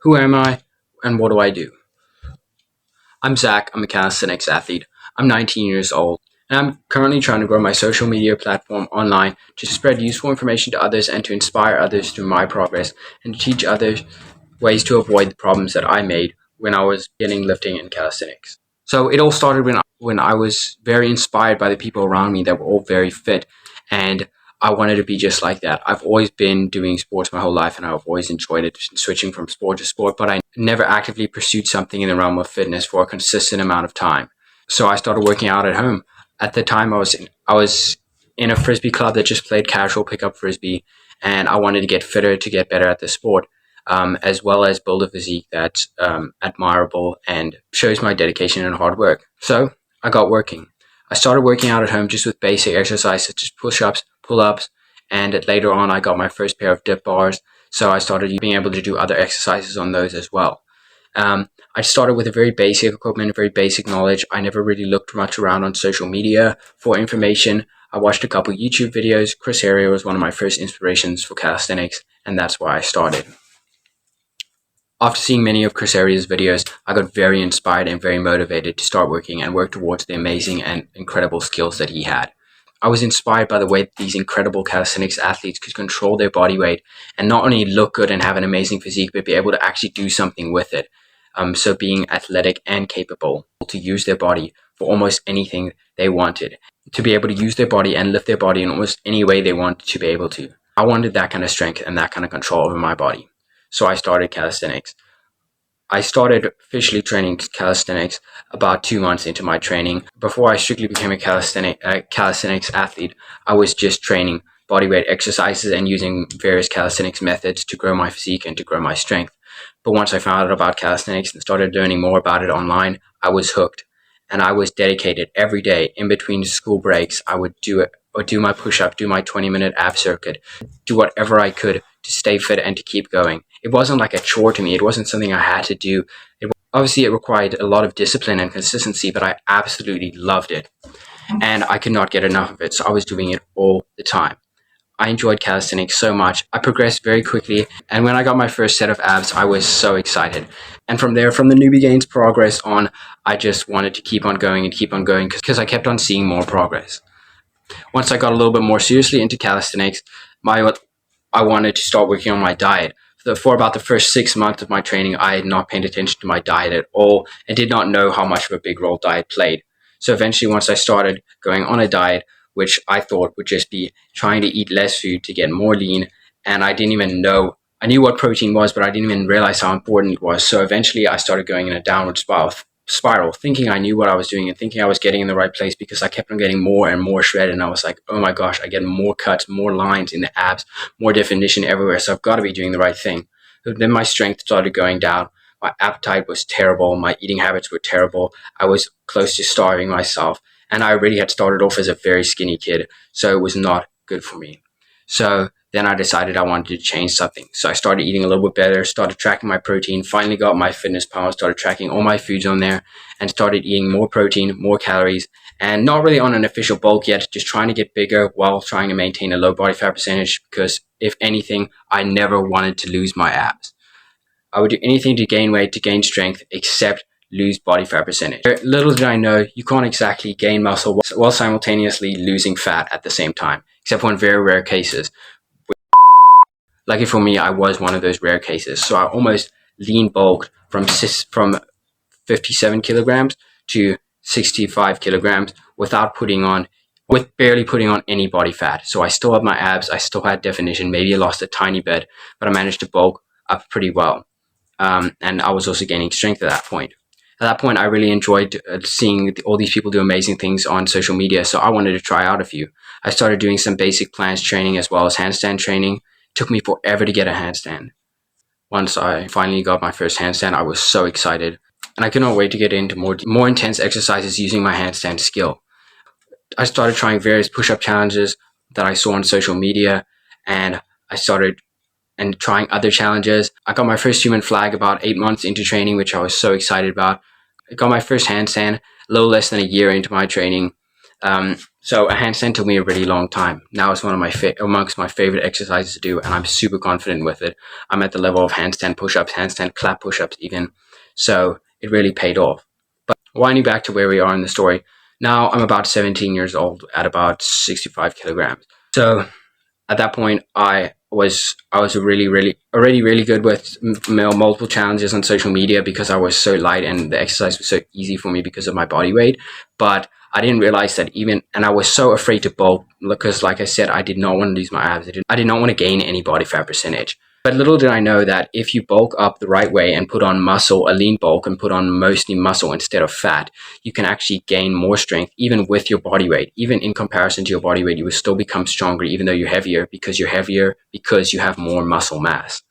Who am I and what do I do? I'm Zach. I'm a calisthenics athlete. I'm 19 years old and I'm currently trying to grow my social media platform online to spread useful information to others and to inspire others through my progress and to teach others ways to avoid the problems that I made when I was beginning lifting in calisthenics. So it all started when I was very inspired by the people around me that were all very fit, and I wanted to be just like that. I've always been doing sports my whole life and I've always enjoyed it, switching from sport to sport, but I never actively pursued something in the realm of fitness for a consistent amount of time. So I started working out at home. At the time I was in a frisbee club that just played casual pickup frisbee, and I wanted to get fitter to get better at the sport, as well as build a physique that's admirable and shows my dedication and hard work. So I got working. I started working out at home just with basic exercise such as push-ups, pull-ups, and later on I got my first pair of dip bars. So I started being able to do other exercises on those as well. I started with a very basic equipment, very basic knowledge. I never really looked much around on social media for information. I watched a couple YouTube videos. Chris Heria was one of my first inspirations for calisthenics, and that's why I started. After seeing many of Chris Heria's videos, I got very inspired and very motivated to start working and work towards the amazing and incredible skills that he had. I was inspired by the way that these incredible calisthenics athletes could control their body weight and not only look good and have an amazing physique, but be able to actually do something with it. So being athletic and capable to use their body for almost anything they wanted, to be able to use their body and lift their body in almost any way they wanted to be able to. I wanted that kind of strength and that kind of control over my body. So I started calisthenics. I started officially training calisthenics about 2 months into my training. Before I strictly became a calisthenics athlete, I was just training bodyweight exercises and using various calisthenics methods to grow my physique and to grow my strength. But once I found out about calisthenics and started learning more about it online, I was hooked. And I was dedicated every day in between school breaks. I would do it or do my push-up, do my 20-minute ab circuit, do whatever I could to stay fit and to keep going. It wasn't like a chore to me. It wasn't something I had to do. Obviously, it required a lot of discipline and consistency, but I absolutely loved it. And I could not get enough of it, so I was doing it all the time. I enjoyed calisthenics so much. I progressed very quickly, and when I got my first set of abs, I was so excited. And from there, from the newbie gains progress on, I just wanted to keep on going and keep on going because I kept on seeing more progress. Once I got a little bit more seriously into calisthenics, I wanted to start working on my diet. For about the first 6 months of my training, I had not paid attention to my diet at all and did not know how much of a big role diet played. So eventually, once I started going on a diet, which I thought would just be trying to eat less food to get more lean, and I didn't even know. I knew what protein was, but I didn't even realize how important it was. So eventually, I started going in a downward spiral, thinking I knew what I was doing and thinking I was getting in the right place because I kept on getting more and more shredded. And I was like, oh my gosh, I get more cuts, more lines in the abs, more definition everywhere. So I've got to be doing the right thing. But then my strength started going down. My appetite was terrible. My eating habits were terrible. I was close to starving myself. And I already had started off as a very skinny kid. So it was not good for me. So then I decided I wanted to change something. So I started eating a little bit better, started tracking my protein, finally got my fitness pal, started tracking all my foods on there, and started eating more protein, more calories, and not really on an official bulk yet, just trying to get bigger while trying to maintain a low body fat percentage because, if anything, I never wanted to lose my abs. I would do anything to gain weight, to gain strength, except lose body fat percentage. Little did I know, you can't exactly gain muscle while simultaneously losing fat at the same time, except for in very rare cases. Lucky for me, I was one of those rare cases. So I almost lean bulked from 57 kilograms to 65 kilograms with barely putting on any body fat. So I still had my abs, I still had definition, maybe I lost a tiny bit, but I managed to bulk up pretty well. And I was also gaining strength at that point. At that point, I really enjoyed seeing all these people do amazing things on social media, so I wanted to try out a few. I started doing some basic planche training as well as handstand training. It took me forever to get a handstand. Once I finally got my first handstand, I was so excited, and I could not wait to get into more intense exercises using my handstand skill. I started trying various push-up challenges that I saw on social media, and I started trying other challenges. I got my first human flag about 8 months into training, which I was so excited about. I got my first handstand a little less than a year into my training. So a handstand took me a really long time. Now it's one of amongst my favorite exercises to do, and I'm super confident with it. I'm at the level of handstand push-ups, handstand clap push-ups even. So it really paid off. But winding back to where we are in the story, now I'm about 17 years old at about 65 kilograms. So at that point, I was already really good with multiple challenges on social media because I was so light and the exercise was so easy for me because of my body weight. But I didn't realize that and I was so afraid to bulk because, like I said, I did not want to lose my abs. I did not want to gain any body fat percentage. But little did I know that if you bulk up the right way and put on muscle, a lean bulk, and put on mostly muscle instead of fat, you can actually gain more strength even with your body weight. Even in comparison to your body weight, you will still become stronger even though you're heavier because you have more muscle mass.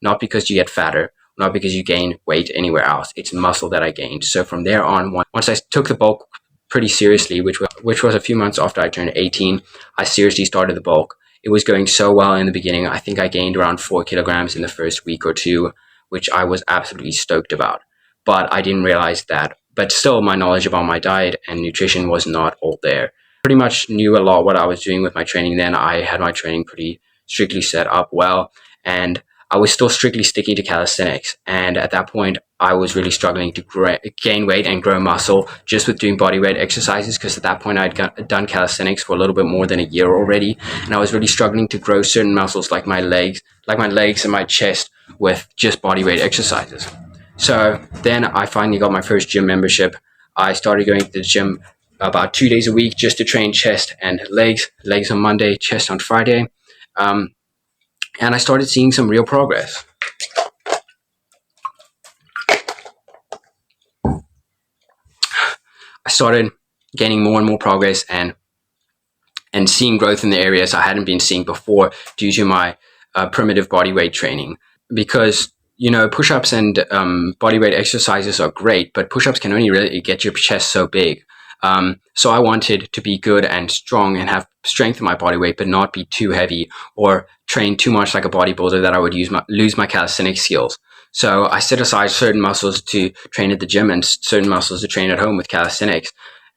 Not because you get fatter, not because you gain weight anywhere else. It's muscle that I gained. So from there on, once I took the bulk pretty seriously, which was a few months after I turned 18, I seriously started the bulk. It was going so well in the beginning. I think I gained around 4 kilograms in the first week or two, which I was absolutely stoked about. But I didn't realize that. But still, my knowledge about my diet and nutrition was not all there. Pretty much knew a lot what I was doing with my training then. I had my training pretty strictly set up well, and I was still strictly sticking to calisthenics. And at that point, I was really struggling to gain weight and grow muscle just with doing body weight exercises, because at that point I'd done calisthenics for a little bit more than a year already, and I was really struggling to grow certain muscles like my legs and my chest with just body weight exercises. So then I finally got my first gym membership. I started going to the gym about 2 days a week just to train chest and legs on Monday, chest on Friday. And I started seeing some real progress. I started gaining more and more progress and seeing growth in the areas I hadn't been seeing before due to my primitive body weight training. Because, push-ups and body weight exercises are great, but push-ups can only really get your chest so big. So I wanted to be good and strong and have strength in my body weight, but not be too heavy or train too much like a bodybuilder that I would lose my calisthenics skills. So I set aside certain muscles to train at the gym and certain muscles to train at home with calisthenics.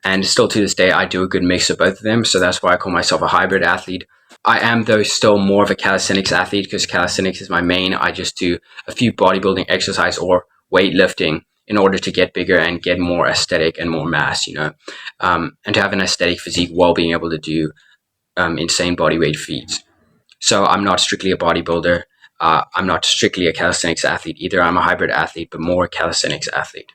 And still to this day, I do a good mix of both of them. So that's why I call myself a hybrid athlete. I am, though, still more of a calisthenics athlete because calisthenics is my main. I just do a few bodybuilding exercise or weightlifting in order to get bigger and get more aesthetic and more mass, and to have an aesthetic physique while being able to do insane body weight feats. So I'm not strictly a bodybuilder. I'm not strictly a calisthenics athlete either. I'm a hybrid athlete, but more calisthenics athlete.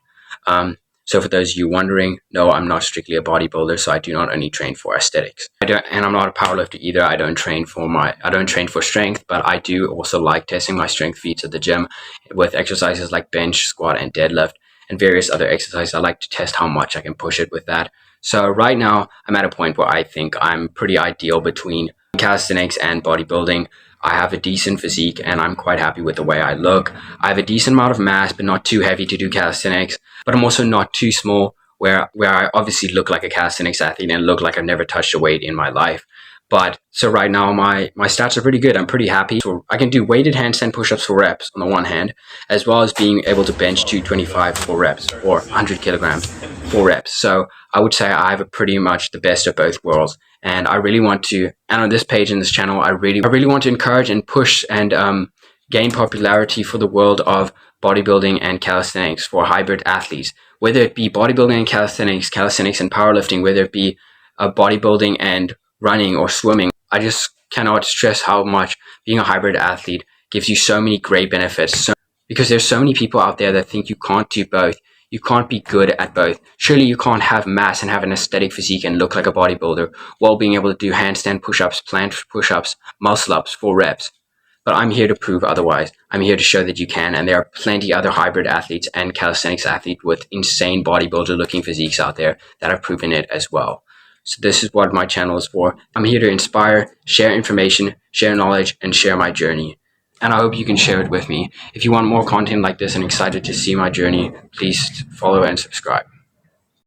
So for those of you wondering, no, I'm not strictly a bodybuilder, so I do not only train for aesthetics. And I'm not a powerlifter either. I don't train for strength, but I do also like testing my strength feats at the gym with exercises like bench, squat, and deadlift, and various other exercises. I like to test how much I can push it with that. So right now, I'm at a point where I think I'm pretty ideal between calisthenics and bodybuilding. I have a decent physique and I'm quite happy with the way I look. I have a decent amount of mass, but not too heavy to do calisthenics. But I'm also not too small where I obviously look like a calisthenics athlete and look like I've never touched a weight in my life. But so right now my stats are pretty good. I'm pretty happy. So I can do weighted handstand push-ups for reps on the one hand, as well as being able to bench 225 for reps or 100 kilograms for reps. So I would say I have pretty much the best of both worlds. And I really want to, and on this page in this channel, I really want to encourage and push and gain popularity for the world of bodybuilding and calisthenics for hybrid athletes, whether it be bodybuilding and calisthenics and powerlifting, whether it be bodybuilding and running or swimming. I just cannot stress how much being a hybrid athlete gives you so many great benefits. Because there's so many people out there that think you can't do both. You can't be good at both. Surely you can't have mass and have an aesthetic physique and look like a bodybuilder while being able to do handstand push-ups, planche push-ups, muscle-ups for reps. But I'm here to prove otherwise. I'm here to show that you can, and there are plenty other hybrid athletes and calisthenics athletes with insane bodybuilder-looking physiques out there that have proven it as well. So this is what my channel is for. I'm here to inspire, share information, share knowledge, and share my journey. And I hope you can share it with me. If you want more content like this and excited to see my journey, please follow and subscribe.